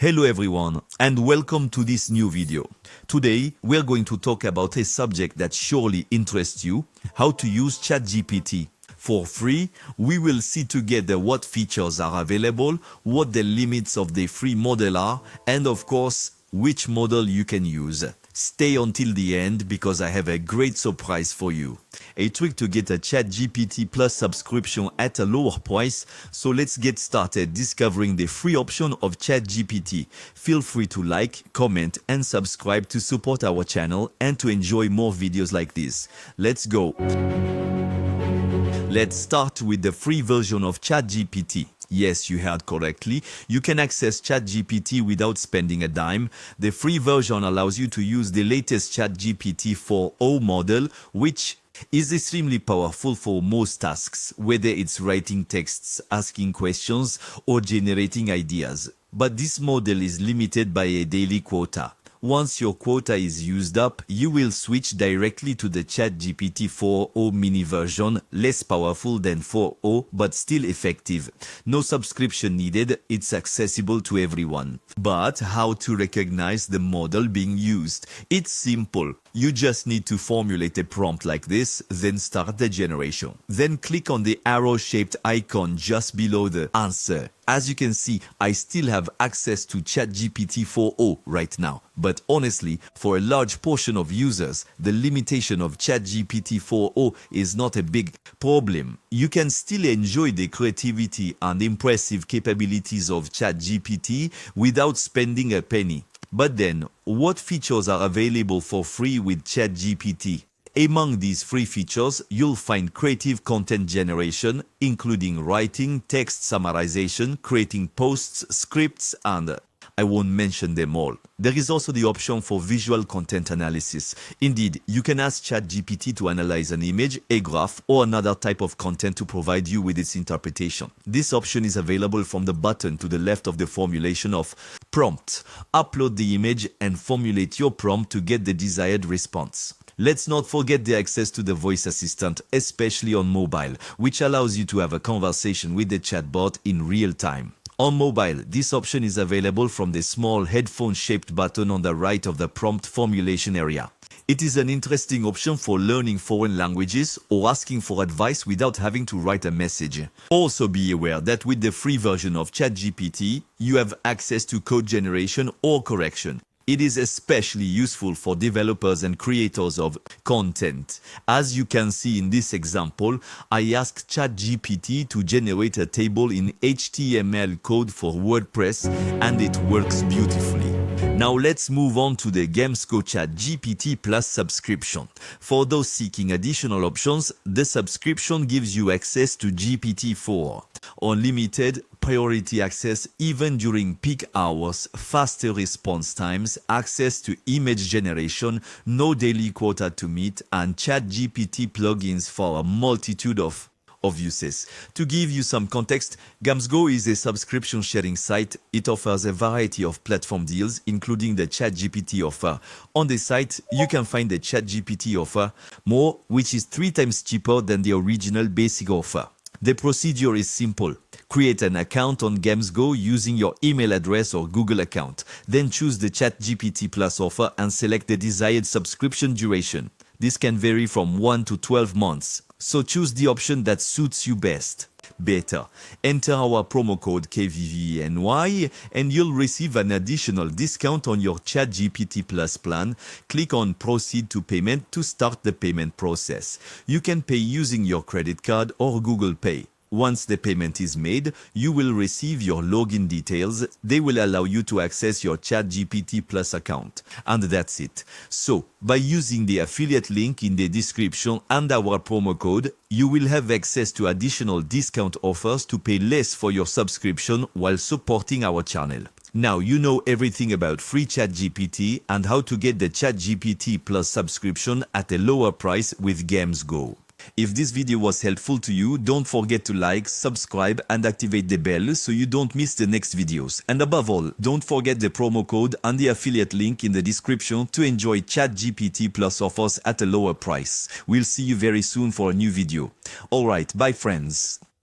Hello everyone and welcome to this new video. Today we're going to talk about a subject that surely interests you, how to use ChatGPT. For free, we will see together what features are available, what the limits of the free model are, and of course, which model you can use. Stay until the end because I have a great surprise for you. A trick to get a ChatGPT Plus subscription at a lower price. So let's get started discovering the free option of ChatGPT. Feel free to like, comment and subscribe to support our channel and to enjoy more videos like this. Let's go. Let's start with the free version of ChatGPT. Yes, you heard correctly. You can access ChatGPT without spending a dime. The free version allows you to use the latest ChatGPT 4.0 model, which is extremely powerful for most tasks, whether it's writing texts, asking questions, or generating ideas. But this model is limited by a daily quota. Once your quota is used up, you will switch directly to the ChatGPT 4.0 mini version, less powerful than 4.0 but still effective. No subscription needed, it's accessible to everyone. But how to recognize the model being used? It's simple. You just need to formulate a prompt like this, then start the generation. Then click on the arrow-shaped icon just below the answer. As you can see, I still have access to ChatGPT 4.0 right now. But honestly, for a large portion of users, the limitation of ChatGPT 4.0 is not a big problem. You can still enjoy the creativity and impressive capabilities of ChatGPT without spending a penny. But then, what features are available for free with ChatGPT? Among these free features, you'll find creative content generation, including writing, text summarization, creating posts, scripts, and I won't mention them all. There is also the option for visual content analysis. Indeed, you can ask ChatGPT to analyze an image, a graph, or another type of content to provide you with its interpretation. This option is available from the button to the left of the formulation of prompt. Upload the image and formulate your prompt to get the desired response. Let's not forget the access to the voice assistant, especially on mobile, which allows you to have a conversation with the chatbot in real time. On mobile, this option is available from the small headphone-shaped button on the right of the prompt formulation area. It is an interesting option for learning foreign languages or asking for advice without having to write a message. Also be aware that with the free version of ChatGPT, you have access to code generation or correction. It is especially useful for developers and creators of content. As you can see in this example, I asked ChatGPT to generate a table in HTML code for WordPress and it works beautifully. Now let's move on to the Gamesgo ChatGPT Plus subscription. For those seeking additional options, the subscription gives you access to GPT-4, unlimited priority access even during peak hours, faster response times, access to image generation, no daily quota to meet, and ChatGPT plugins for a multitude of uses. To give you some context, Gamesgo is a subscription sharing site. It offers a variety of platform deals, including the ChatGPT offer. On the site, you can find the ChatGPT offer more, which is 3 times cheaper than the original basic offer. The procedure is simple. Create an account on Gamesgo using your email address or Google account. Then choose the ChatGPT Plus offer and select the desired subscription duration. This can vary from 1 to 12 months. So choose the option that suits you best. Better. Enter our promo code KVVNY and you'll receive an additional discount on your ChatGPT Plus plan. Click on Proceed to Payment to start the payment process. You can pay using your credit card or Google Pay. Once the payment is made, you will receive your login details. They will allow you to access your ChatGPT Plus account. And that's it. So, by using the affiliate link in the description and our promo code, you will have access to additional discount offers to pay less for your subscription while supporting our channel. Now you know everything about free ChatGPT and how to get the ChatGPT Plus subscription at a lower price with Gamesgo. If this video was helpful to you, don't forget to like, subscribe and activate the bell so you don't miss the next videos. And above all, don't forget the promo code and the affiliate link in the description to enjoy ChatGPT Plus offers at a lower price. We'll see you very soon for a new video. Alright, bye friends.